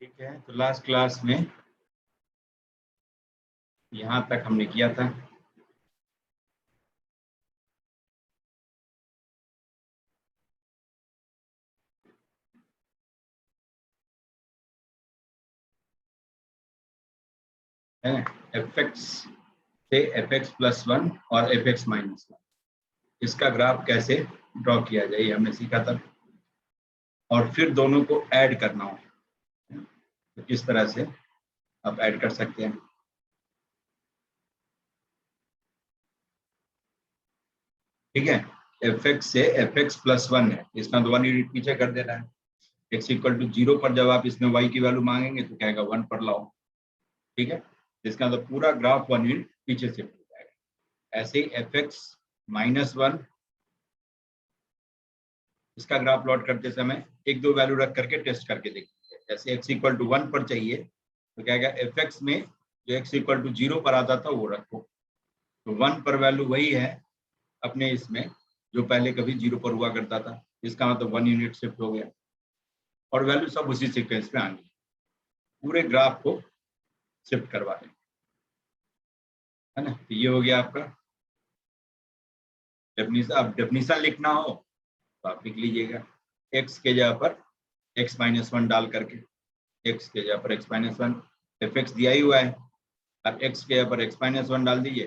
ठीक है, तो लास्ट क्लास में यहाँ तक हमने किया था। है एफ एक्स से एफ एक्स प्लस वन और एफ एक्स माइनस वन, इसका ग्राफ कैसे ड्रॉ किया जाए ये हमने सीखा था। और फिर दोनों को ऐड करना हो तो किस तरह से आप ऐड कर सकते हैं। ठीक है, एफ एक्स से एफ एक्स प्लस वन है, इसका तो 1 यूनिट पीछे कर देना है। एक्स इक्वल टू 0 पर जब आप इसमें y की वैल्यू मांगेंगे तो कहेगा 1 पर लाओ। ठीक है, इसका तो पूरा ग्राफ 1 यूनिट पीछे शिफ्ट हो जाएगा। ऐसे ही एफ एक्स माइनस वन, इसका ग्राफ प्लॉट करते समय एक दो वैल्यू रख करके टेस्ट करके देखिए। जैसे x इक्वल टू 1 पर चाहिए तो क्या कहेगा, एफ एक्स में जो x इक्वल टू 0 पर आता था वो रखो, तो 1 पर वैल्यू वही है अपने इसमें जो पहले कभी 0 पर हुआ करता था, इसका मतलब 1 यूनिट शिफ्ट हो गया और वैल्यू सब उसी सीक्वेंस में आनी। पूरे ग्राफ को शिफ्ट करवा दें, है ना। तो ये हो गया आपका डेफिनेशन। अब डेफिनेशन लिखना हो तो आप लिख लीजिएगा, x के जगह पर x माइनस वन डाल करके, x के जगह पर x minus one, F x दिया ही हुआ है, अब x के जगह पर x माइनस वन डाल दीजिए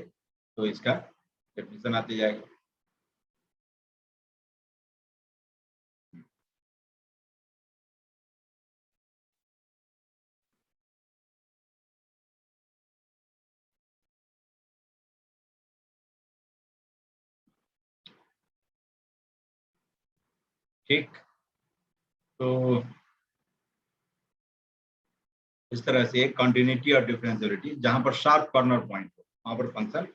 तो इसका डेफिनेशन आते जाएगा। ठीक, तो इस तरह से कॉन्टिन्यूटी और डिफरेंशियबिलिटी, जहां पर शार्प कॉर्नर पॉइंट हो वहां पर फंक्शन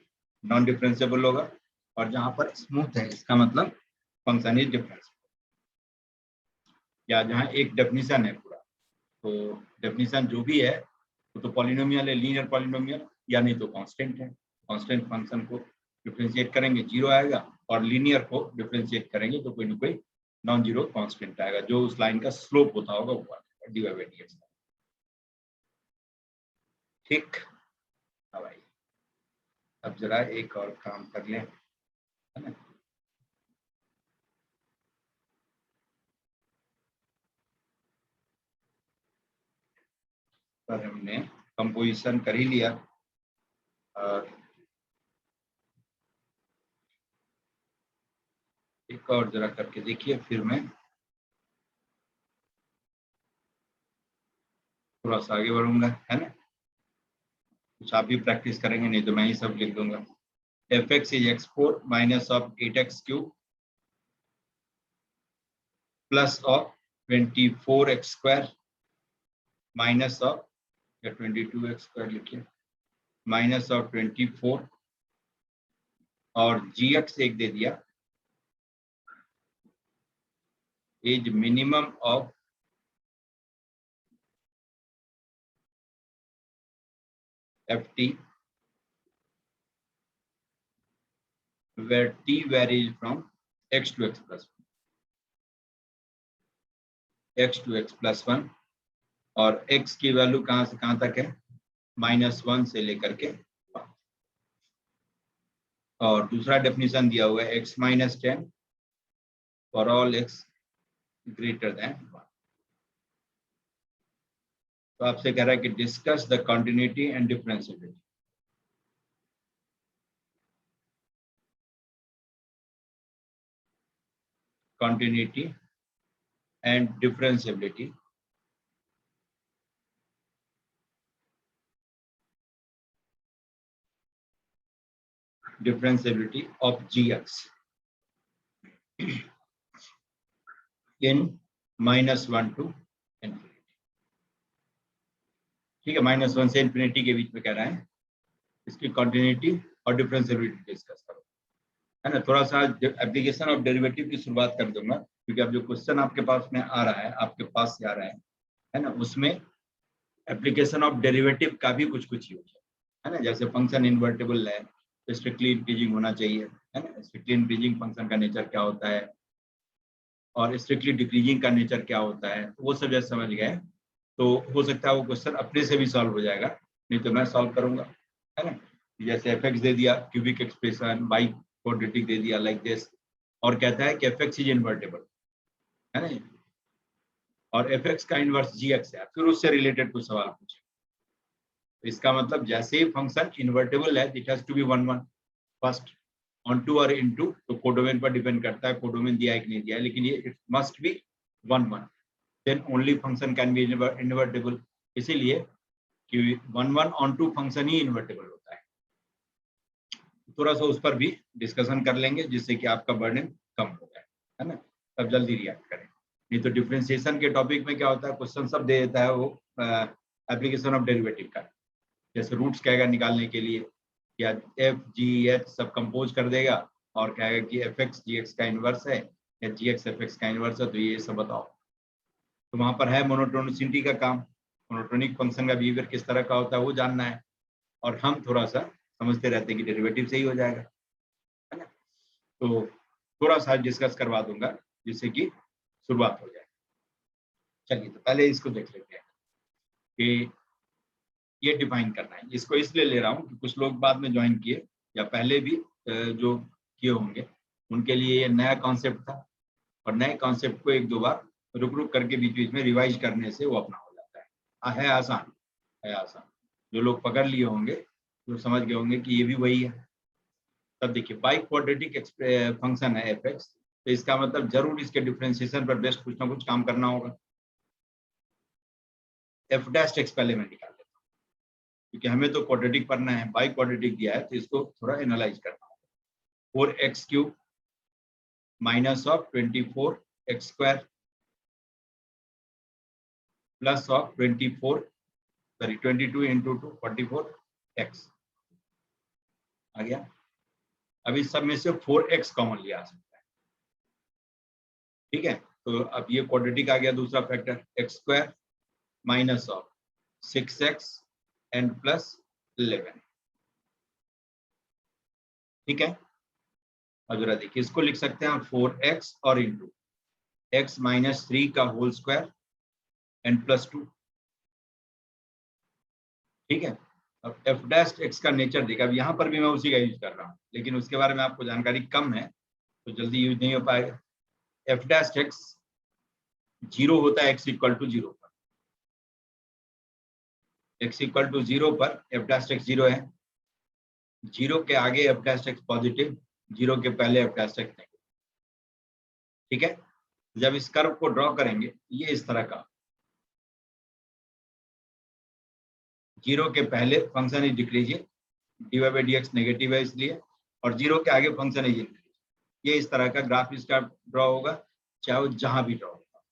नॉन डिफरेंशिएबल होगा, और जहां पर स्मूथ है इसका मतलब फंक्शन इज डिफरेंशिएबल। या जहां एक डेफिनेशन है पूरा, तो डेफिनेशन जो भी है वो तो पॉलिनोमियल है, लीनियर पॉलिनोमियल, या नहीं तो कांस्टेंट है। कांस्टेंट फंक्शन को डिफरेंशिएट करेंगे 0 आएगा, और लीनियर को डिफरेंशिएट करेंगे तो कोई ना कोई नॉन जीरो कांस्टेंट आएगा, जो उस लाइन का स्लोप होता होगा वो आएगा dy बाई dx। ठीक, अब आइए अब जरा एक और काम कर लें, है ना। पर हमने कंपोजिशन कर ही लिया, और एक और जरा करके देखिए, फिर मैं थोड़ा सा आगे बढ़ूंगा, है ना। कुछ आप भी प्रैक्टिस करेंगे, नहीं तो मैं ही सब लिख दूंगा। F x is x four minus of 8x cube plus of 24x square minus of, या 22x स्क्वायर लिखिए, माइनस ऑफ 24, और gx एक दे दिया is minimum of ft where t varies from x to x plus 1, x to x plus 1, और x की value कहां से कहां तक है, -1 से लेकर के 1। और दूसरा डेफिनेशन दिया हुआ है x minus 10 for all x greater than 1। तो आपसे कह रहा है कि discuss the continuity and differentiability. continuity and differentiability of gx in -1 to infinity। ठीक है, -1 से इंफिनिटी के बीच में कह रहा है, इसकी कॉन्टिन्यूटी और डिफरेंशिएबिलिटी डिस्कस करो, है ना। थोड़ा सा एप्लीकेशन ऑफ डेरिवेटिव की शुरुआत कर दूंगा, क्योंकि अब जो क्वेश्चन आपके पास में आ रहा है, आपके पास से आ रहा है ना, उसमें एप्लीकेशन ऑफ डेरिवेटिव का भी कुछ कुछ यूज है ना। जैसे फंक्शन इन्वर्टेबल है तो स्ट्रिक्टली इंक्रीजिंग होना चाहिए, है ना। स्ट्रिक्टली इंक्रीजिंग फंक्शन का नेचर क्या होता है, और स्ट्रिक्टली डिक्रीजिंग का नेचर क्या होता है, वो सब जैसे समझ गए तो हो सकता है वो क्वेश्चन अपने से भी सॉल्व हो जाएगा, नहीं तो मैं सॉल्व करूंगा, है ना। जैसे एफ एक्स दे दिया, क्यूबिक एक्सप्रेशन, बाई क्वाड्रेटिक दे दिया लाइक दिस, और कहता है कि एफ एक्स इज इन्वर्टेबल, है ना, और एफ एक्स का इनवर्स जी एक्स है, फिर उससे रिलेटेड कुछ सवाल पूछे। तो इसका मतलब जैसे ही फंक्शन इन्वर्टेबल है, it has to be 1 1 first, onto और इन टू, तो कोडोमेन पर डिपेंड करता है, कोडोमेन दिया है कि नहीं दिया है, लेकिन ये it must be 1 1, then only function can be invertible. इसीलिए कि 1 1 ऑन टू फंक्शन ही इन्वर्टेबल होता है। थोड़ा सा उस पर भी डिस्कशन कर लेंगे, जिससे कि आपका बर्डन कम हो जाए, है ना, तब जल्दी रिएक्ट करें। नहीं तो डिफरेंशिएशन के टॉपिक में क्या होता है, क्वेश्चन सब दे देता है वो एप्लीकेशन ऑफ डेरिवेटिव का, जैसे रूट्स कहेगा निकालने के लिए, या एफ जी एच सब कंपोज कर देगा और कहेगा कि एफ एक्स जी एक्स का इनवर्स है या जी एक्स एफ एक्स का इनवर्स है, तो ये सब बताओ। तो वहां पर है मोनोटोनिसिटी का काम, मोनोटोनिक फंक्शन का बिहेवियर किस तरह का होता है वो जानना है, और हम थोड़ा सा समझते रहते हैं कि डेरिवेटिव से ही हो जाएगा, है ना। तो थोड़ा सा डिस्कस करवा दूंगा जिससे कि शुरुआत हो जाए। चलिए, तो पहले इसको देख लेते हैं कि ये डिफाइन करना है। इसको इसलिए ले रहा हूँ कि कुछ लोग बाद में ज्वाइन किए या पहले भी जो किए होंगे, उनके लिए ये नया कॉन्सेप्ट था, और नए कॉन्सेप्ट को एक दो बार रुक रुक करके बीच बीच में रिवाइज करने से वो अपना हो जाता है। है आसान, है आसान। जो लोग पकड़ लिए होंगे, जो समझ गए होंगे कि ये भी वही है। तब देखिए, बाई क्वाड्रेटिक फंक्शन है एफ एक्स, तो इसका मतलब जरूर इसके डिफरेंशिएशन पर बेस्ट कुछ ना कुछ काम करना होगा। एफ डैश एक्स पहले मैं निकाल लेता हूँ, क्योंकि हमें तो क्वाड्रेटिक पढ़ना है, बाई क्वाड्रेटिक दिया है तो इसको थोड़ा एनालाइज करना होगा। 4x cube minus of 24 x square plus of 22 into 2 44 x आ गया। अब इस सब में से 4x कॉमन लिया आ सकता है, ठीक है। तो अब ये क्वाड्रेटिक आ गया दूसरा factor, x square minus of 6x and plus 11, ठीक है। अब जरा देखिए, इसको लिख सकते हैं 4x और इंटू x माइनस 3 का होल स्क्वायर एंड प्लस 2, ठीक है। अब एफ डैश एक्स का नेचर देखा, अब यहाँ पर भी मैं उसी का यूज कर रहा हूँ, लेकिन उसके बारे में आपको जानकारी कम है तो जल्दी यूज नहीं हो पाएगा। एफ डैश एक्स 0 होता है एक्स इक्वल टू 0 पर, एक्स इक्वल टू 0 पर एफ डैश एक्स 0 है, 0 के आगे एफ डैश एक्स पॉजिटिव, 0 के पहले एफ डैश एक्स नेगेटिव, ठीक है। जब इस कर्व को ड्रॉ करेंगे, ये इस तरह का, 0 के पहले function is decreasing, dy by dx negative है इसलिए, और 0 के आगे फंक्शन इज इंक्रीजिंग। ये इस तरह का ग्राफ इसका ड्रॉ होगा, चाहे वो जहां भी ड्रॉ होता हो,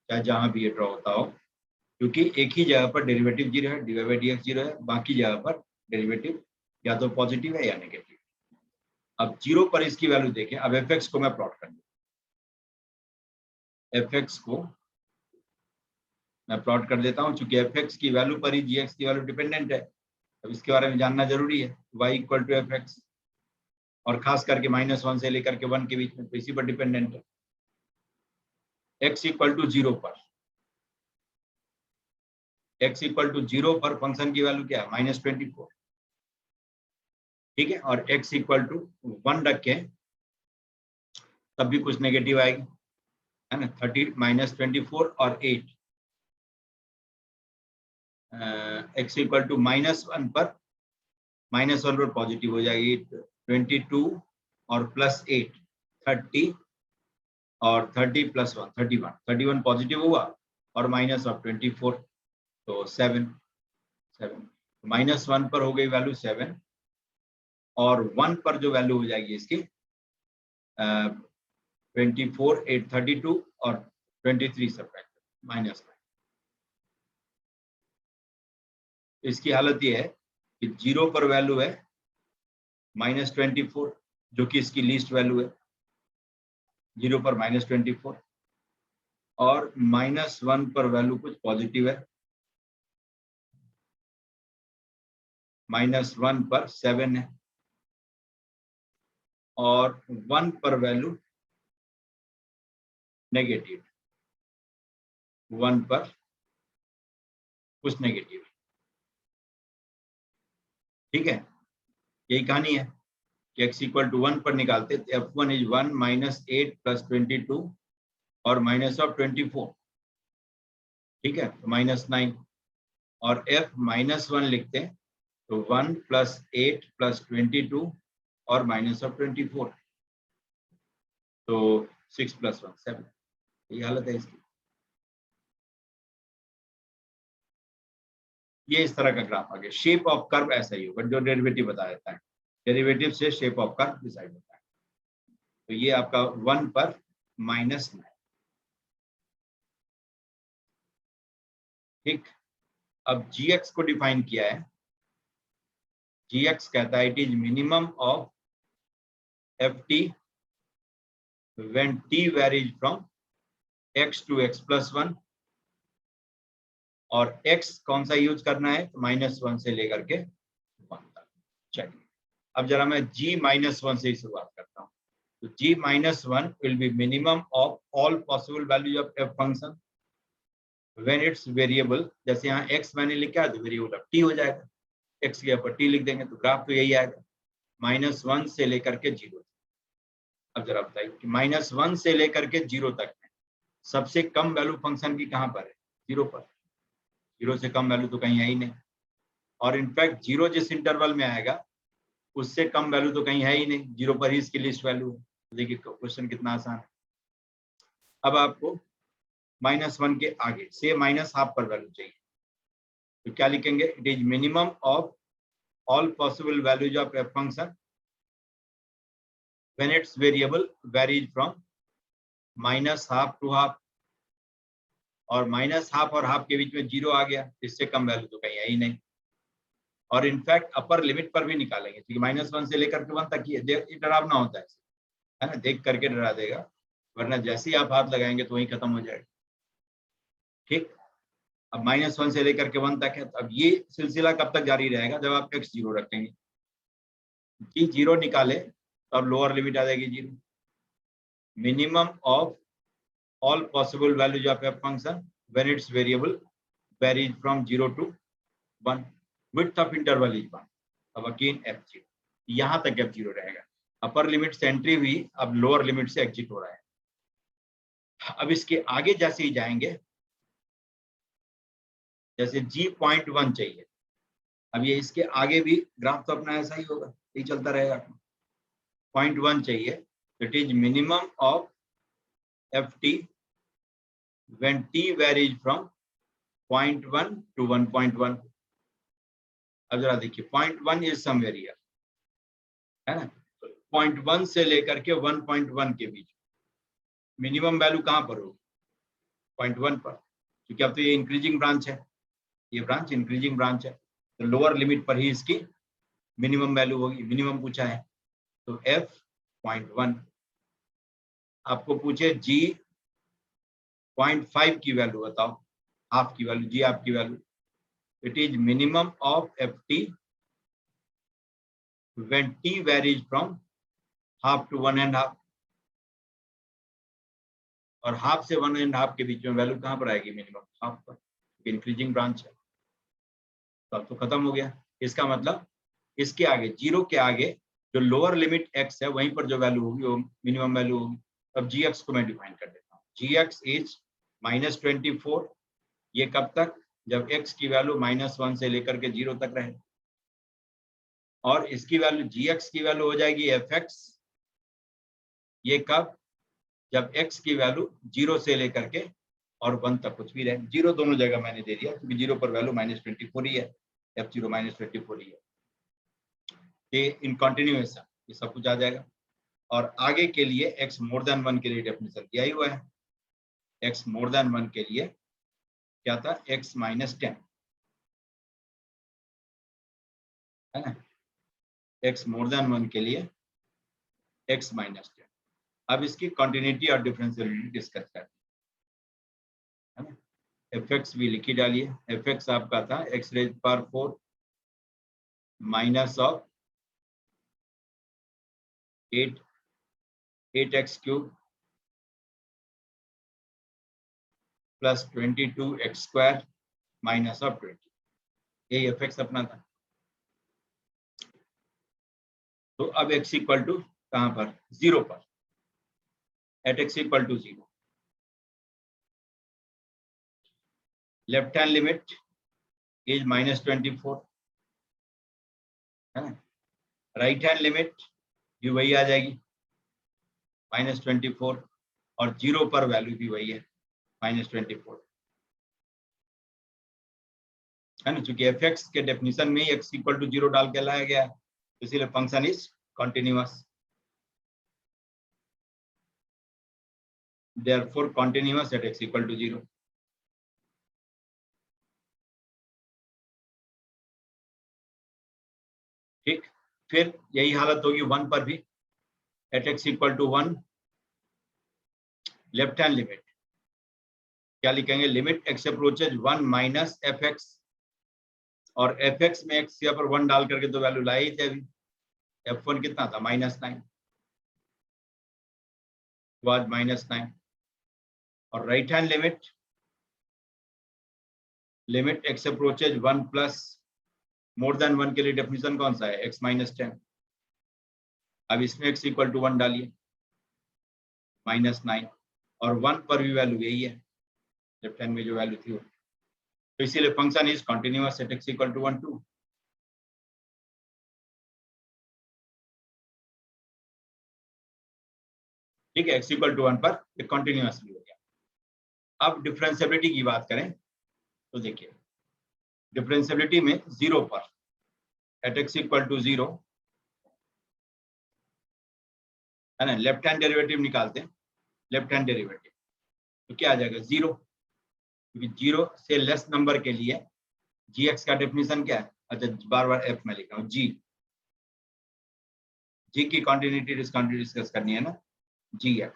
चाहे जहां भी ये ड्रॉ होता हो, क्योंकि एक ही जगह पर डेरिवेटिव 0 है, dy बाई dx 0 है, बाकी जगह पर डेरिवेटिव या तो पॉजिटिव है या नेगेटिव। अब 0 पर इसकी वैल्यू देखें, अब एफ एक्स को मैं प्लॉट कर दूं, एफ एक्स को मैं प्लॉट कर देता हूं, चूंकि एफ एक्स की वैल्यू पर ही जी एक्स की वैल्यू डिपेंडेंट है। अब इसके बारे में जानना जरूरी है, y equal to f x, और खास करके -1 से लेकर के 1 के बीच में, तो इसी पर डिपेंडेंट है। x इक्वल टू 0 पर, x इक्वल टू 0 पर फंक्शन की वैल्यू क्या है, -24, ठीक है। और x इक्वल टू 1 रखें तब भी कुछ नेगेटिव आएगी, है ना। 30 -24 और 8, x इक्वल टू -1 पर, -1 पर पॉजिटिव हो जाएगी, 22 और प्लस 8 30, और 30 प्लस 1 31 पॉजिटिव हुआ, और माइनस ऑफ 24 तो 7 -1 पर हो गई वैल्यू 7, और 1 पर जो वैल्यू हो जाएगी इसकी 24 8 32 और 23 सब्ट्रैक्ट -9। इसकी हालत ये है कि 0 पर वैल्यू है -24, जो कि इसकी लीस्ट वैल्यू है, 0 पर -24, और -1 पर वैल्यू कुछ पॉजिटिव है, -1 पर 7 है, और 1 पर वैल्यू नेगेटिव, 1 पर कुछ नेगेटिव। ठीक है, यही कहानी है कि x इक्वल टू 1 पर निकालते f1 इज 1 माइनस 8 प्लस 22 और माइनस ऑफ 24। ठीक है, तो माइनस 9 और f माइनस 1 लिखते हैं तो 1 प्लस 8 प्लस 22 और माइनस ऑफ 24, तो 6 प्लस 1 7। ये हालत है इसकी। ये इस तरह का ग्राफ आ गया। शेप ऑफ कर्व ऐसा ही होगा जो डेरिवेटिव बता देता है, डेरिवेटिव से शेप ऑफ कर्व डिसाइड होता है। तो ये आपका 1 पर माइनस 9। ठीक, अब gx को डिफाइन किया है। gx कहता है it is minimum of ft when t varies from x to x plus 1, और x कौन सा यूज करना है, -1 से लेकर के 1 तक। चलिए, अब जरा मैं g -1 से ही शुरुआत करता हूँ। तो g -1 will be minimum of all possible values of f function when its variable. जैसे यहाँ x मैंने लिखा है तो वेरिएबल अब t हो जाएगा, x के ऊपर t लिख देंगे तो ग्राफ तो यही आएगा, -1 से लेकर के 0। अब जरा बताइए कि -1 से लेकर के 0 तक में सबसे कम वैल्यू फंक्शन की कहाँ पर है, 0 पर। 0 से कम वैल्यू तो कहीं है ही नहीं, और इनफैक्ट 0 जिस इंटरवल में आएगा उससे कम वैल्यू तो कहीं है ही नहीं, 0 पर ही इसकी लिस्ट वैल्यू है। देखिए क्वेश्चन कितना आसान है। अब आपको -1 के आगे से -12 पर वैल्यू चाहिए, तो क्या लिखेंगे, it is minimum of all possible values of f function when its variable varies from -12 to half, और -12 और हाफ के बीच में 0 आ गया, इससे कम वैल्यू तो कहीं है ही नहीं। और इनफैक्ट अपर लिमिट पर भी निकालेंगे, क्योंकि -1 से लेकर के 1 तक ही डरावना होता है ना, देख करके डरा देगा, वरना जैसे ही आप हाथ लगाएंगे तो वही खत्म हो जाएगा। ठीक, अब -1 से लेकर के 1 तक है, तो अब ये सिलसिला कब तक जारी रहेगा, जब आप x 0 रखेंगे। जी 0 निकाले तो अब लोअर लिमिट आ जाएगी 0। Minimum of all possible values of f function when its variable varies from 0 to 1, width of interval is 1। अब अगेन f0, यहाँ तक f0 रहेगा। अपर लिमिट से एंट्री हुई, अब लोअर लिमिट से एग्जिट हो रहा है। अब इसके आगे जैसे ही जाएंगे, जैसे g 0.1 चाहिए, अब ये इसके आगे भी ग्राफ तो अपना ऐसा ही होगा, यही चलता रहेगा। 0.1 चाहिए, it is minimum of ft when t varies from 0.1 to 1.1। अब जरा देखिए 0.1 इज समवेयर हियर, है ना, 0.1 से लेकर के 1.1 के बीच मिनिमम वैल्यू कहाँ पर होगी, 0.1 पर, क्योंकि अब तो ये इंक्रीजिंग ब्रांच है, ये ब्रांच इंक्रीजिंग ब्रांच है, तो लोअर लिमिट पर ही इसकी मिनिमम वैल्यू होगी। मिनिमम पूछा है तो f 0.1। आपको पूछे g 0.5 की वैल्यू बताओ, हाफ की वैल्यू, g हाफ की value, it is minimum of ft when t varies from half to 1.5, और हाफ से 1.5 के बीच में वैल्यू कहाँ पर आएगी, मिनिमम हाफ पर, इंक्रीजिंग ब्रांच है। तो अब तो खत्म हो गया। इसका मतलब इसके आगे 0 के आगे जो लोअर लिमिट x है वहीं पर जो वैल्यू होगी वो मिनिमम वैल्यू होगी। अब gx को मैं डिफाइन कर देता हूँ, gx इज -24। ये कब तक, जब x की वैल्यू -1 से लेकर के 0 तक रहे, और इसकी वैल्यू gx की वैल्यू हो जाएगी fx। ये कब, जब x की वैल्यू 0 से लेकर के और 1 तक कुछ भी रहे, 0 दोनों जगह मैंने दे दिया क्योंकि 0 पर वैल्यू -24 ही है, f0 -24 ही है। ये इन कंटिन्यूएशन ये सब कुछ आ जाएगा। और आगे के लिए x मोर देन 1 के लिए डेफिनेशन दिया ही हुआ है। x मोर देन 1 के लिए क्या था, x -10, है ना, x मोर देन 1 के लिए x -10। अब इसकी कंटिन्यूटी और डिफरेंशियलिटी डिस्कस करते हैं, है ना। fx भी लिखी डालिए, fx आपका था x⁴ minus of 8x³ plus 22x² minus of 20, यही एफ एक्स अपना था। तो अब एक्स इक्वल टू कहां पर, 0 पर, at x equal to 0, left hand limit is -24, है ना, राइट हैंड लिमिट भी वही आ जाएगी -24, और 0 पर वैल्यू भी वही है -24, है ना, चूंकि एफ एक्स के डेफिनेशन में ही एक्स इक्वल टू 0 डाल के लाया गया है, इसीलिए function is continuous, therefore continuous at x equal to 0। ठीक, फिर यही हालत होगी 1 पर भी, at x equal to 1, left hand limit क्या लिखेंगे, limit x approaches 1 minus f x, और एफ एक्स में x यहाँ पर 1 डाल करके तो वैल्यू लाई ही थी अभी, f1 कितना था -9, वाज -9, और right hand limit x approaches 1 plus more than 1 के लिए डेफिनेशन कौन सा है, x -10, अब इसमें x इक्वल टू 1 डालिए -9, और 1 पर भी वैल्यू यही है, लेफ्ट हैंड में जो वैल्यू थी वो, तो इसीलिए function is continuous at x equal to 1 2। ठीक है, x इक्वल टू 1 पर ये कंटिन्यूअसली हो गया। अब डिफरेंशियबिलिटी की बात करें तो देखिए, डिफरेंशियबिलिटी में 0 पर एट x इक्वल टू 0, है ना, लेफ्ट हैंड डेरिवेटिव निकालते हैं, लेफ्ट हैंड डेरिवेटिव तो क्या आ जाएगा 0, क्योंकि 0 से लेस नंबर के लिए gx का डेफिनेशन क्या है, अच्छा बार बार f में लिखा हूँ, g की कॉन्टिन्यूटी डिसकंटिन्यूटी डिस्कस करनी है ना, gx,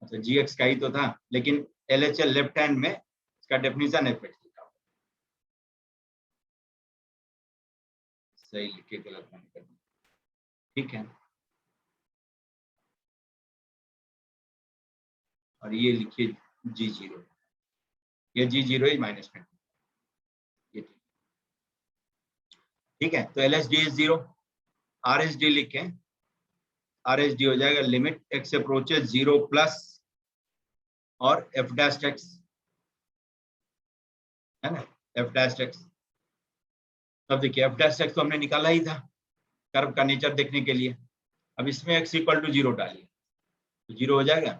अच्छा gx का ही तो था, लेकिन LHL लेफ्ट हैंड में इसका डेफिनेशन एफ एक्स लिखा हुआ, सही लिखे गलत नहीं करना, ठीक है, और ये लिखिए g0, ये g0 इज -20, ये ठीक है, तो LHD इज 0, RHD लिखें, RHD हो जाएगा लिमिट x अप्रोचेज 0 प्लस और f डैश x, है ना, f डैश x, अब देखिए f डैश x तो हमने निकाला ही था कर्व का नेचर देखने के लिए, अब इसमें x इक्वल टू 0 डालिए तो 0 हो जाएगा,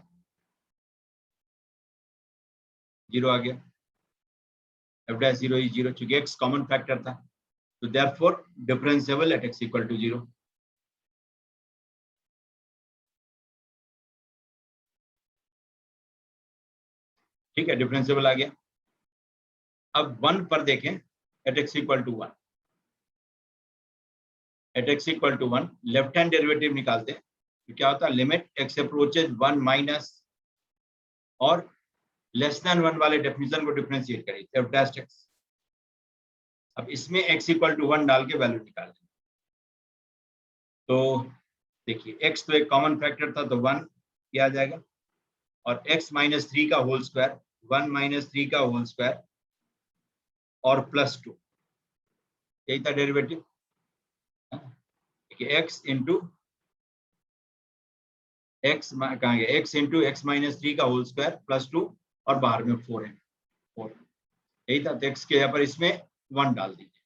0 आ गया, f डैश 0 इज 0, चूंकि x कॉमन फैक्टर था, तो therefore differentiable at x equal to 0। ठीक है, डिफरेंशिएबल आ गया। अब 1 पर देखें, at x equal to 1, at x equal to 1 left hand derivative निकालते हैं तो क्या होता है, लिमिट x अप्रोचेज 1 माइनस और लेस देन 1 वाले डेफिनेशन को डिफरेंशिएट करिए, f डैश x, अब इसमें x इक्वल टू 1 डाल के वैल्यू निकाल लें, तो देखिए x तो एक कॉमन फैक्टर था तो 1 किया आ जाएगा, और x -3 का होल स्क्वायर, 1 -3 का होल स्क्वायर और +2, यही था डेरिवेटिव, देखिए x इंटू x कहाँ गया, x इंटू x -3 का होल स्क्वायर +2 और बाहर में 4 है, 4 यही था, तो x के यहाँ पर इसमें 1 डाल दीजिए,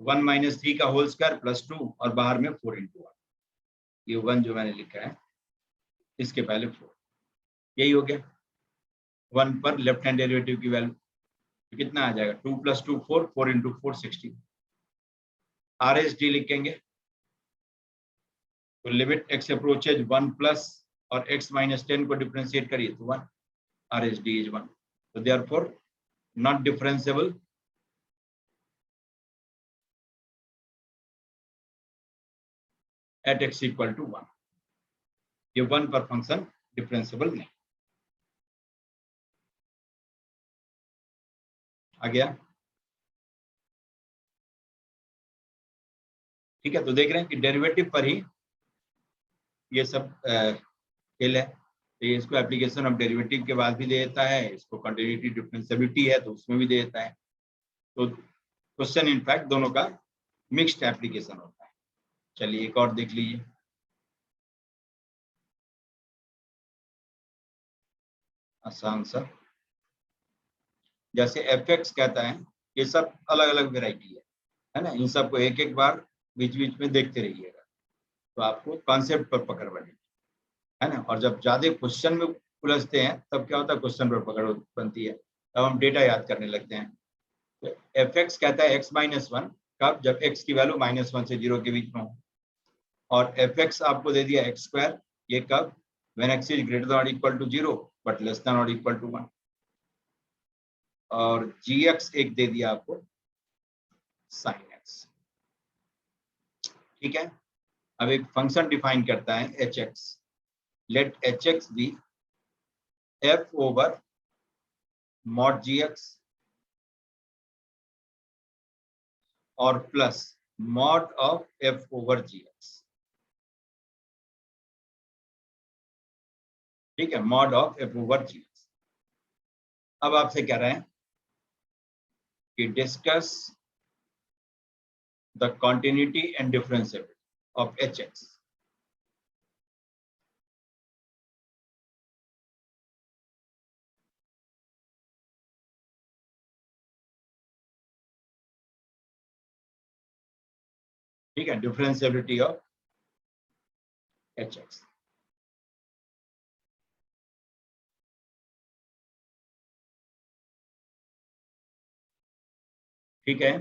1 -3 का होल स्क्वायर +2 और बाहर में 4 इंटू 1, ये 1 जो मैंने लिखा है इसके पहले 4, यही हो गया। 1 पर लेफ्ट हैंड डेरिवेटिव की वैल्यू तो कितना आ जाएगा, 2 + 2 4, 4 इंटू 4 16, RHD लिखेंगे तो लिमिट x अप्रोचेज 1 प्लस और x -10 को डिफरेंशिएट करिए तो 1, RHD इज 1, तो therefore not differentiable at x equal to 1, ये 1 पर फंक्शन डिफरेंशिएबल नहीं, आ गया। ठीक है, तो देख रहे हैं कि डेरिवेटिव पर ही ये सब खेल है। तो ये इसको एप्लीकेशन ऑफ डेरिवेटिव के बाद भी दे देता है, इसको कंटिन्यूटी डिफरेंशिएबिलिटी है तो उसमें भी दे देता है। तो क्वेश्चन इनफैक्ट दोनों का मिक्स्ड एप्लीकेशन होता है। चलिए एक और देख लीजिए। आसान सा, जैसे fx कहता है, ये सब अलग अलग वेराइटी है ना, इन सबको एक एक बार बीच बीच में देखते रहिएगा तो आपको कॉन्सेप्ट पर पकड़ बनेगी, है ना। और जब ज्यादा क्वेश्चन में उलझते हैं तब क्या होता है, क्वेश्चन पर पकड़ बनती है, तब हम डेटा याद करने लगते हैं। तो fx कहता है x-1 कब, जब x की वैल्यू -1 से 0 के बीच में हो, और fx आपको दे दिया x², ये कब, when x is greater than or equal to 0 but less than or equal to 1, और gx एक दे दिया आपको sin x। ठीक है, अब एक फंक्शन डिफाइन करता है hx, let hx be f over mod gx और plus mod of f over gx। ठीक है, mod of f over gx। अब आपसे कह रहे हैं कि discuss the continuity and differentiability of hx। ठीक है, डिफरेंशिएबिलिटी ऑफ hx। ठीक है,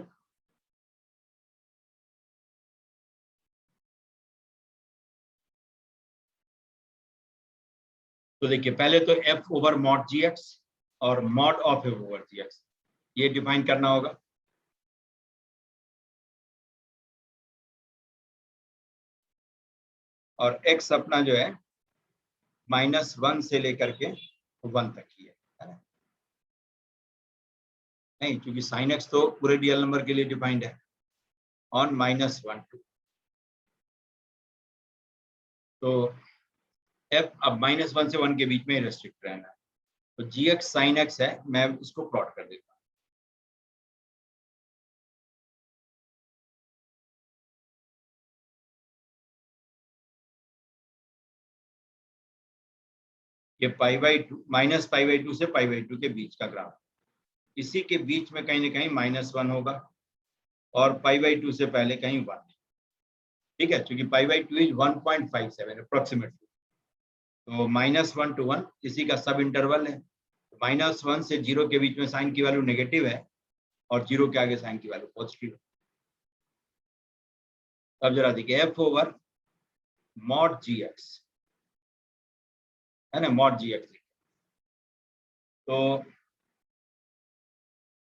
तो देखिए पहले तो f ओवर मॉड gx और mod of f over gx ये डिफाइन करना होगा। और x अपना जो है -1 से लेकर के 1 तक ही है ना। नहीं, क्योंकि sin x तो पूरे रियल नंबर के लिए डिफाइंड है ऑन -1 to, तो f अब -1 से 1 के बीच में रेस्ट्रिक्ट रहना है। तो gx sin x है, मैं इसको प्लॉट कर देता हूँ। ये π/2 -π/2 से π/2 के बीच का ग्राफ, इसी के बीच में कहीं ना कहीं -1 होगा और π/2 से पहले कहीं 1। ठीक है, क्योंकि π/2 इज 1.57 अप्रोक्सीमेटली, तो -1 to 1 इसी का सब इंटरवल है। -1 से 0 के बीच में साइन की वैल्यू नेगेटिव है और 0 के आगे साइन की वैल्यू पॉजिटिव है। अब जरा देखिए f ओवर मॉड gx है ना, मॉड gx, तो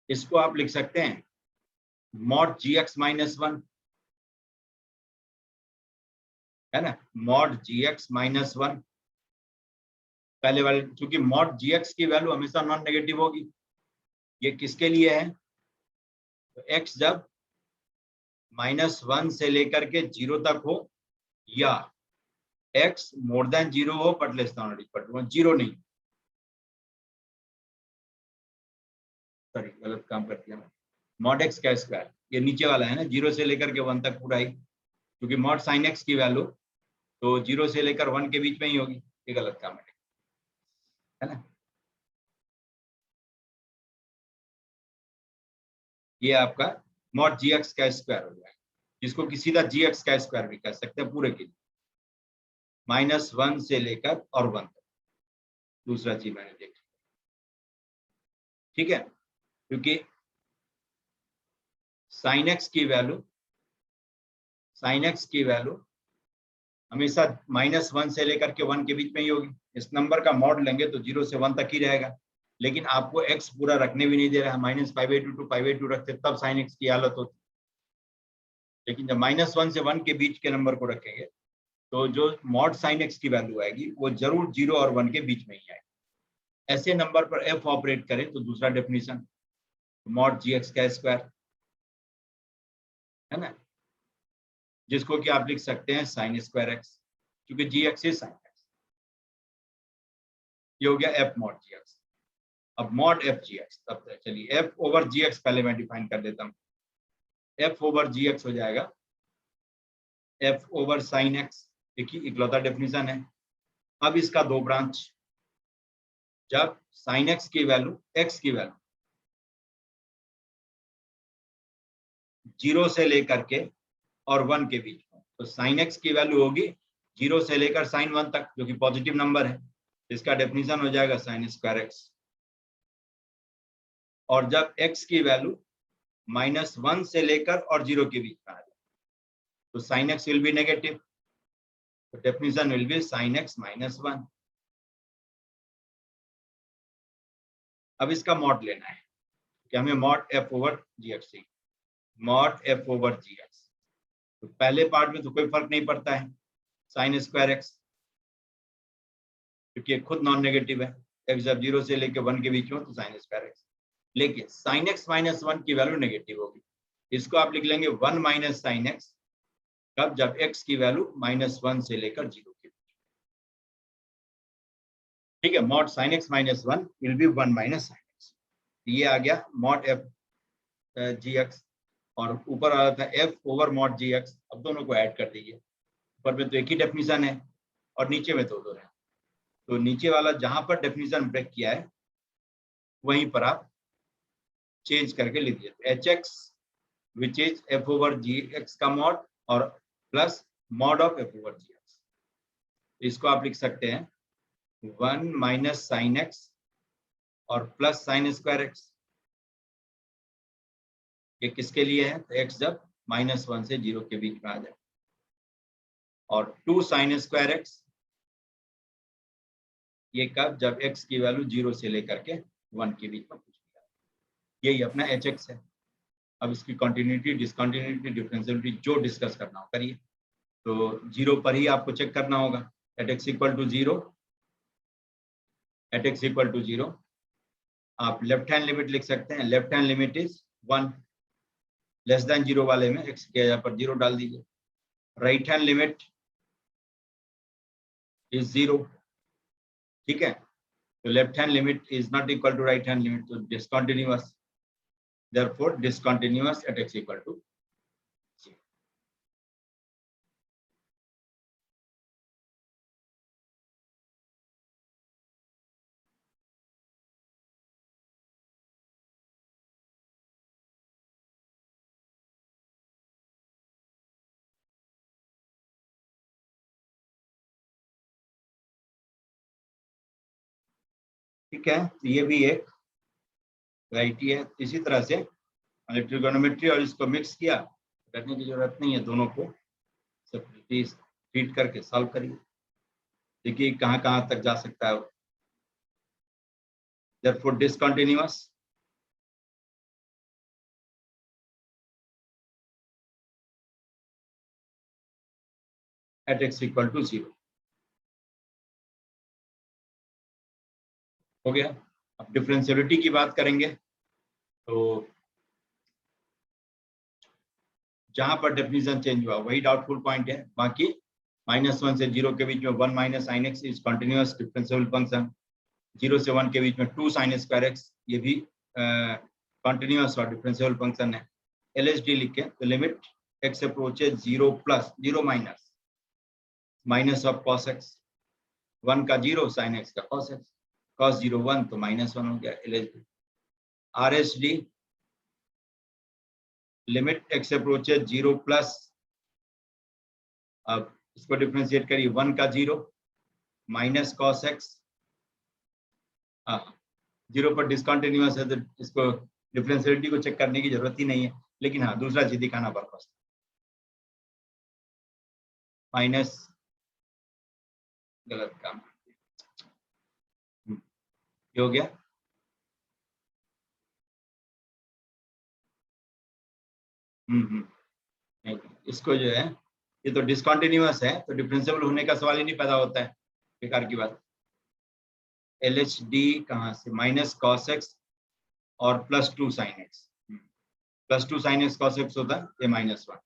इसको आप लिख सकते हैं मॉड gx -1 है ना, मॉड gx -1 पहले वाले, क्योंकि मॉड gx की वैल्यू हमेशा नॉन नेगेटिव होगी। ये किसके लिए है, तो x जब -1 से लेकर के 0 तक हो या x मोर देन 0 हो बट लेस देन और इक्वल टू 1, 0 नहीं, सॉरी गलत काम कर दिया मैं, मॉड x का स्क्वायर ये नीचे वाला है ना, 0 से लेकर के 1 तक पूरा ही, क्योंकि मॉड sin x की वैल्यू तो 0 से लेकर 1 के बीच में ही होगी, ये गलत काम है ना। ये आपका मॉड gx का स्क्वायर हो जाएगा, जिसको कि सीधा gx का स्क्वायर भी कह सकते हैं पूरे के लिए, -1 से लेकर और 1 तक। दूसरा चीज मैंने देखा, ठीक है, क्योंकि sin x की वैल्यू हमेशा -1 से लेकर के 1 के बीच में ही होगी। इस नंबर का मॉड लेंगे तो 0 से 1 तक ही रहेगा, लेकिन आपको x पूरा रखने भी नहीं दे रहा है, -π/2 to π/2 रखते तब sin x की हालत होती, लेकिन जब -1 से 1 के बीच के नंबर को रखेंगे तो जो मॉड sin x की वैल्यू आएगी वो जरूर 0 और 1 के बीच में ही आएगी। ऐसे नंबर पर f ऑपरेट करें तो दूसरा डेफिनेशन मॉड gx का स्क्वायर है ना, जिसको कि आप लिख सकते हैं sin² x। क्योंकि जी एक्स इज साइन एक्स। ये हो गया एफ मॉड जी एक्स। अब मॉड एफ जी एक्स, तब तक चलिए एफ ओवर जी एक्स पहले मैं डिफाइन कर देता हूँ। एफ ओवर जी एक्स हो जाएगा एफ ओवर साइन एक्स, एक ही इकलौता डेफिनेशन है। अब इसका दो ब्रांच, जब साइन एक्स की वैल्यू एक्स की वैल्यू 0 से लेकर के और 1 के बीच में, तो साइन एक्स की वैल्यू होगी 0 से लेकर साइन 1 तक, जो कि पॉजिटिव नंबर है। इसका डेफिनेशन हो जाएगा साइन स्क्वायर एक्स। और जब x की वैल्यू -1 से लेकर और 0 के बीच में आ जाए तो sine x will be negative, तो definition will be sine x -1। अब इसका मॉड लेना है कि हमें mod f over g x चाहिए, mod f over g x. तो पहले पार्ट में तो कोई फर्क नहीं पड़ता है साइन स्क्वायर एक्स, क्योंकि खुद नॉन नेगेटिव है। एक्स जब 0 से लेकर 1 के बीच में तो साइन स्क्वायर एक्स। लेकिन साइन एक्स -1 की वैल्यू नेगेटिव होगी, इसको आप लिख लेंगे 1 माइनस साइन एक्स। कब? जब x की वैल्यू -1 से लेकर 0 के बीच। ठीक है, mod sine x -1 will be 1 minus sine x. ये आ गया मॉड एफ जी एक्स, और ऊपर आ रहा था एफ ओवर मॉड जी एक्स। अब दोनों को ऐड कर दीजिए। ऊपर में तो एक ही डेफिनेशन है और नीचे में दो है, तो नीचे वाला जहां पर डेफिनेशन ब्रेक किया है वहीं पर आप चेंज करके लिख दीजिए। H x which is f over g x का मॉड और plus mod of f over g x. इसको आप लिख सकते हैं 1 माइनस साइन एक्स और प्लस साइन स्क्वायर एक्स। ये किसके लिए है? तो एक्स जब -1 से 0 के बीच में आ जाए, और 2 साइन स्क्वायर एक्स ये कब? जब x की वैल्यू 0 से लेकर के 1 के बीच में कुछ भी आए। यही अपना एच एक्स है। अब इसकी कंटिन्यूटी, डिसकंटिन्यूटी, डिफरेंशियलिटी जो डिस्कस करना हो करिए। तो 0 पर ही आपको चेक करना होगा। At x equal to 0, at x equal to 0 आप लेफ्ट हैंड लिमिट लिख सकते हैं। Left hand limit is 1, less than 0 वाले में x की जगह पर 0 डाल दीजिए। Right hand limit is 0। ठीक है, तो left hand limit is not equal to right hand limit, तो discontinuous, therefore discontinuous at x equal to 0। ठीक है, तो ये भी एक वैरायटी है। इसी तरह से ट्रिगोनोमेट्री और इसको मिक्स किया, करने की जरूरत नहीं है, दोनों को सेपरेटली ट्रीट करके सॉल्व करिए, देखिए कहाँ कहाँ तक जा सकता है। Therefore discontinuous at x equal to 0 हो गया। अब डिफरेंशियलिटी की बात करेंगे, तो जहां पर डेफिनेशन चेंज हुआ वही डाउटफुल पॉइंट है। बाकी -1 से 0 के बीच में 1 minus sine x is continuous differential function. 0 से 1 के बीच में 2 साइन स्क्वायर एक्स ये भी कंटिन्यूअस और डिफरेंशियल फंक्शन है। LHD लिखे तो limit x approaches 0 plus 0 minus minus of cos x, 1 का 0 साइन एक्स का cos x, cos 0 1 तो -1 हो गया LHD। RHD limit x approaches 0 plus, अब इसको डिफरेंशिएट करिए, 1 का 0 माइनस cos x, 0 पर डिसकंटिन्यूअस है तो इसको डिफरेंशियलिटी को चेक करने की जरूरत ही नहीं है। लेकिन हाँ, दूसरा चीज दिखाना पर्पस, माइनस, गलत काम, ये हो गया। नहीं, इसको जो है, ये तो डिसकंटिन्यूअस है तो डिफरेंशिएबल होने का सवाल ही नहीं पैदा होता है, बेकार की बात। LHD कहाँ से? माइनस cos x और +2 sine x, +2 sine x cos x होता है, ये -1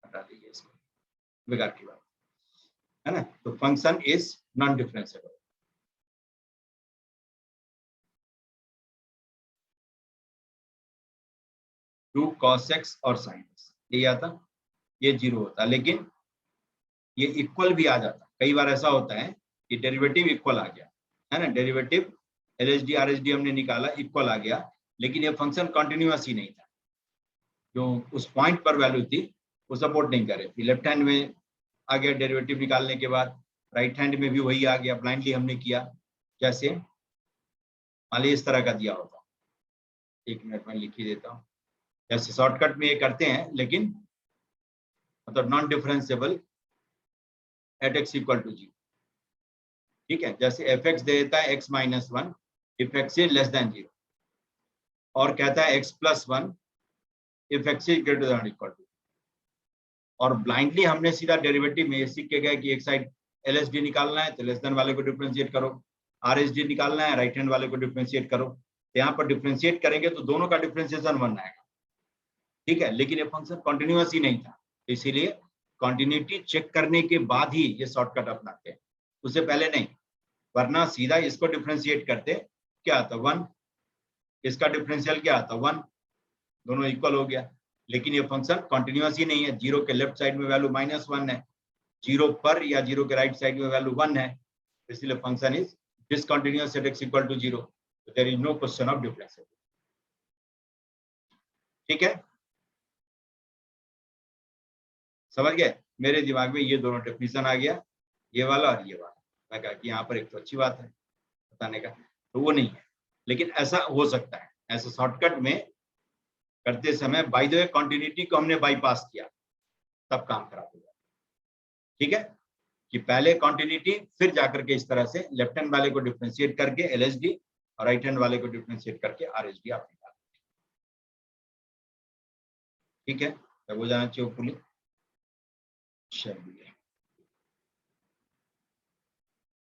हटा दीजिए इसको। बेकार की बात है ना। तो function is non differentiable. Two cos x और sin x ये आता, ये 0 होता, लेकिन ये इक्वल भी आ जाता। कई बार ऐसा होता है कि डेरिवेटिव इक्वल आ गया है ना, डेरिवेटिव LHD RHD हमने निकाला, इक्वल आ गया, लेकिन ये फंक्शन कंटिन्यूअस ही नहीं था। जो उस पॉइंट पर वैल्यू थी वो सपोर्ट नहीं कर रही थी। लेफ्ट हैंड में आ गया डेरिवेटिव निकालने के बाद, राइट हैंड में भी वही आ गया, ब्लाइंडली हमने किया। जैसे मान लीजिए इस तरह का दिया होता, 1 मिनट में लिख ही देता हूँ। जैसे शॉर्टकट में ये करते हैं, लेकिन मतलब non differentiable at x equal to 0, ठीक है। जैसे fx दे देता है x minus 1 if x is less than 0, और कहता है x plus 1 if x is greater than equal to. और ब्लाइंडली हमने सीधा डेरिवेटिव में ये सीख के गए कि एक साइड LHD निकालना है तो लेस देन वाले को डिफरेंशिएट करो, RHD निकालना है राइट हैंड वाले को डिफरेंशिएट करो। तो यहाँ पर डिफरेंशिएट करेंगे तो दोनों का डिफरेंशिएशन 1 आएगा, ठीक है। लेकिन ये फंक्शन कंटिन्यूअस ही नहीं था, इसीलिए कंटिन्यूटी चेक करने के बाद ही ये शॉर्टकट अपनाते हैं, उससे पहले नहीं। वरना सीधा इसको डिफरेंशिएट करते क्या आता 1, इसका डिफरेंशियल क्या आता 1, दोनों इक्वल हो गया। लेकिन ये फंक्शन कंटिन्यूअस ही नहीं है, 0 के लेफ्ट साइड में वैल्यू -1 है, 0 पर या 0 के राइट साइड में वैल्यू 1 है, इसलिए function is discontinuous at x equal to 0, there is no question of difference, ठीक है। समझ गए? मेरे दिमाग में ये दोनों डेफिनेशन आ गया, ये वाला और ये वाला। मैं कहा कि यहाँ पर एक तो अच्छी बात है बताने का, तो वो नहीं है, लेकिन ऐसा हो सकता है। ऐसा शॉर्टकट में करते समय बाय द वे कंटिन्यूटी को हमने बाईपास किया, तब काम खराब हो गया, ठीक है। कि पहले कंटिन्यूटी फिर जाकर के इस तरह से लेफ्ट हैंड वाले को डिफरेंशिएट करके LHD और राइट हैंड वाले को डिफरेंशिएट करके RHD आप निकाल, ठीक है। तब हो जाना चाहिए फुली। चलिए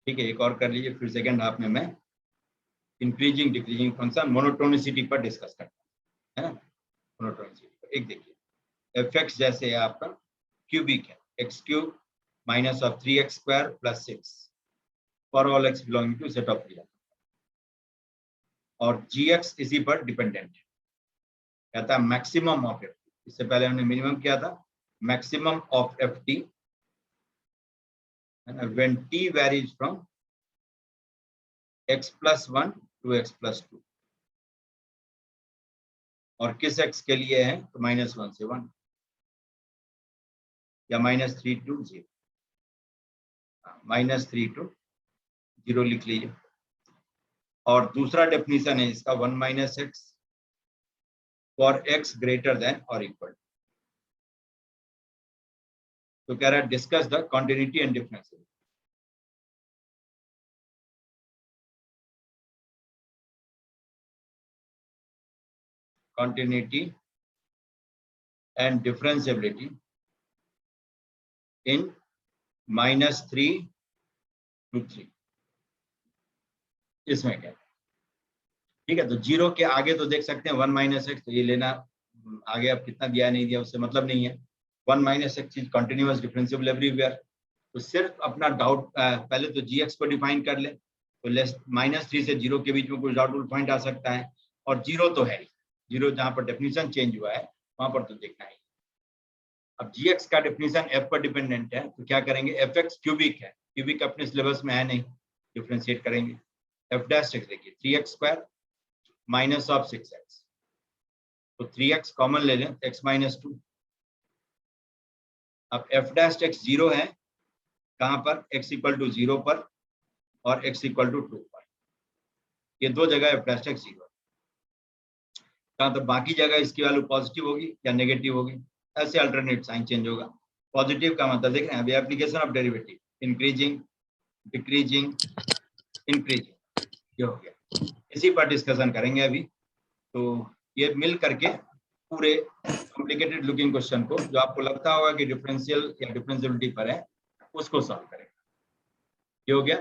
ठीक है, एक और कर लीजिए, फिर सेकेंड हाफ में मैं इंक्रीजिंग डिक्रीजिंग फंक्शन मोनोटोनिसिटी पर डिस्कस करता है ना। मोनोटोनिसिटी पर एक देखिए, fx जैसे है आपका क्यूबिक है, x cube minus of 3x square plus 6 for all x belonging to set of real, और gx इसी पर डिपेंडेंट है। कहता है मैक्सिमम ऑफ ft, इससे पहले हमने मिनिमम किया था, maximum of ft when t varies from x plus 1 to x plus 2, और किस x के लिए है तो -1 से 1 या -3 to 0, -3 to 0 लिख लीजिए। और दूसरा डेफिनेशन है इसका 1 minus x for x greater than और इक्वल। तो कह रहा है discuss the continuity and difference. continuity and differentiability in -3 to 3, इसमें क्या, ठीक है। तो 0 के आगे तो देख सकते हैं 1 माइनस एक्स, तो ये लेना आगे अब कितना दिया नहीं दिया उससे मतलब नहीं है। 1 minus x is continuous differentiable everywhere. तो सिर्फ अपना डाउट पहले तो gx को डिफाइन कर ले, तो -3 से 0 के बीच में कुछ डाउटफुल पॉइंट आ सकता है, और 0 तो है, 0 जहां पर डेफिनेशन चेंज हुआ है वहां पर तो देखना है। अब gx का डेफिनेशन f पर डिपेंडेंट है, तो क्या करेंगे, fx क्यूबिक है, क्यूबिक अपने सिलेबस में है नहीं, डिफरेंशिएट करेंगे। f डैश देखिए 3x square minus of 6x, तो 3x कॉमन ले लें, x माइनस 2। अब f डैश x 0 है कहां पर, x इक्वल टू 0 पर और x इक्वल टू 2 पर, ये दो जगह f डैश x 0 है। कहां तो बाकी जगह इसकी वैल्यू पॉजिटिव होगी या नेगेटिव होगी, ऐसे अल्टरनेट साइन चेंज होगा। पॉजिटिव का मतलब देख रहे हैं अभी application of derivative, increasing decreasing increasing, ये हो गया। इसी पर डिस्कशन करेंगे अभी। तो ये मिल करके पूरे कॉम्प्लिकेटेड लुकिंग क्वेश्चन को, जो आपको लगता होगा कि डिफरेंशियल या डिफरेंशियबिलिटी पर है, उसको सॉल्व करेंगे। ये हो गया।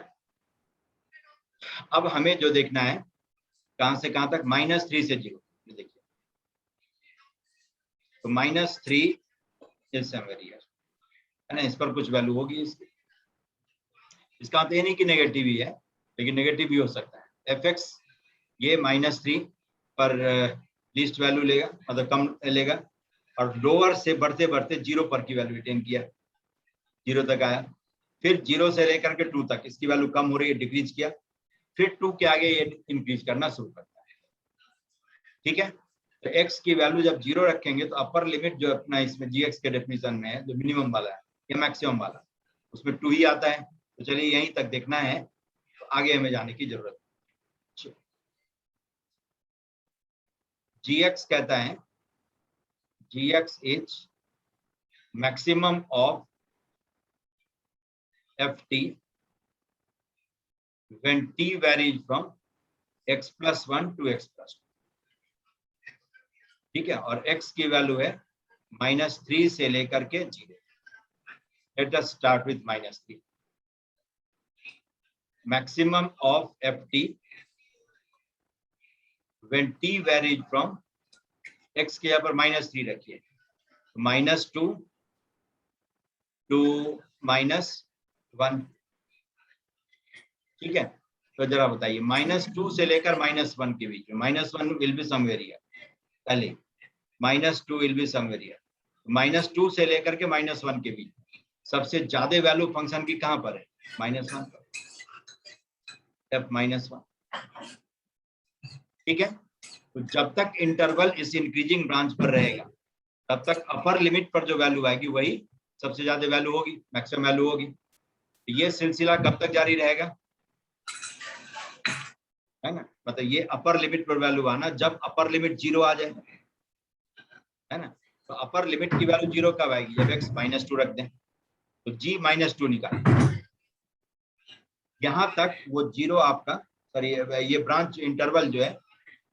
अब हमें जो देखना है कहां से कहां तक, -3 से 0, देखिए। तो -3 इज समवेयर हियर, है ना, इस पर कुछ वैल्यू होगी इसकी। इसका मतलब ये नहीं कि नेगेटिव ही है, लेकिन नेगेटिव भी हो सकता है। एफ एक्स ये -3 पर लीस्ट वैल्यू लेगा, मतलब कम लेगा, और लोअर से बढ़ते बढ़ते 0 पर की वैल्यू अटेन किया, 0 तक आया, फिर 0 से लेकर के 2 तक इसकी वैल्यू कम हो रही है, डिक्रीज किया, फिर 2 के आगे ये इंक्रीज करना शुरू करता है। ठीक है, तो x की वैल्यू जब 0 रखेंगे तो अपर लिमिट जो अपना इसमें gx के डेफिनेशन में है, जो मिनिमम वाला है या मैक्सिमम वाला, उसमें 2 ही आता है। तो चलिए यहीं तक देखना है, तो आगे हमें जाने की जरूरत है। gx कहता है gx is maximum of ft when t varies from x+1 to x+2। ठीक है, और x की वैल्यू है -3 से लेकर के 0। Let us start with -3। Maximum of ft when t varies from x के यहाँ पर -3 रखिए, -2 to -1। ठीक है, तो जरा बताइए -2 से लेकर -1 के बीच में, -1 विल बी समवेयर हियर, पहले -2 विल बी समवेयर हियर, -2 से लेकर के -1 के बीच सबसे ज्यादा वैल्यू फंक्शन की कहां पर है? -1 पर, f-1। ठीक है, तो जब तक इंटरवल इस इंक्रीजिंग ब्रांच पर रहेगा, तब तक अपर लिमिट पर जो वैल्यू आएगी वही सबसे ज्यादा वैल्यू होगी, मैक्सिमम वैल्यू होगी। ये सिलसिला कब तक जारी रहेगा, है ना, मतलब ये अपर लिमिट पर वैल्यू आना जब अपर लिमिट 0 आ जाए, है ना। तो अपर लिमिट की वैल्यू 0 कब आएगी? जब x -2 रख दें, तो g -2 निकालें। यहां तक वो 0 आपका, सॉरी ये ब्रांच इंटरवल जो है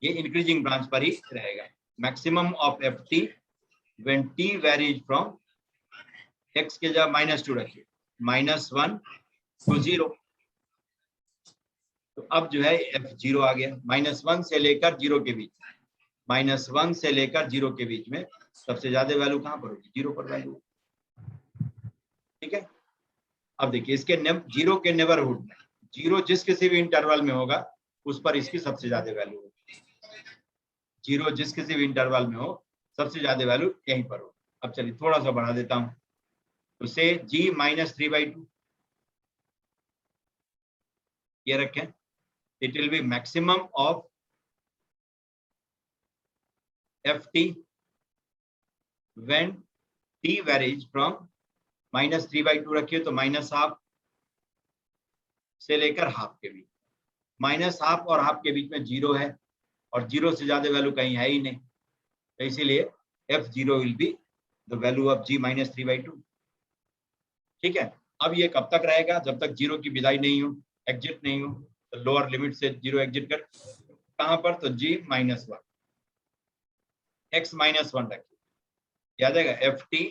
ये इंक्रीजिंग ब्रांच पर ही रहेगा। Maximum of ft when t varies from x के जगह -2 रखिए, -1 to 0। तो अब जो है f0 आ गया, -1 से लेकर 0 के बीच, -1 से लेकर 0 के बीच में सबसे ज्यादा वैल्यू कहां पर होगी? 0 पर वैल्यू। ठीक है, अब देखिए इसके 0 के नेबरहुड में, 0 जिस किसी भी इंटरवल में होगा उस पर इसकी सबसे ज्यादा वैल्यू होगी। 0 जिस किसी भी इंटरवल में हो सबसे ज्यादा वैल्यू यहीं पर हो। अब चलिए थोड़ा सा बढ़ा देता हूं, तो से g -3/2 ये रखें, it will be maximum of ft when t varies from -3/2 रखिए, तो -12 से लेकर हाफ के बीच, -12 और हाफ के बीच में 0 है, और 0 से ज्यादा वैल्यू कहीं है ही नहीं, तो इसीलिए f0 will be the value of g -3/2। ठीक है, अब ये कब तक रहेगा? जब तक 0 की विदाई नहीं हो, एग्जिट नहीं हो, तो लोअर लिमिट से 0 एग्जिट कर, कहां पर? तो g -1, x -1 रखिए, याद आएगा ft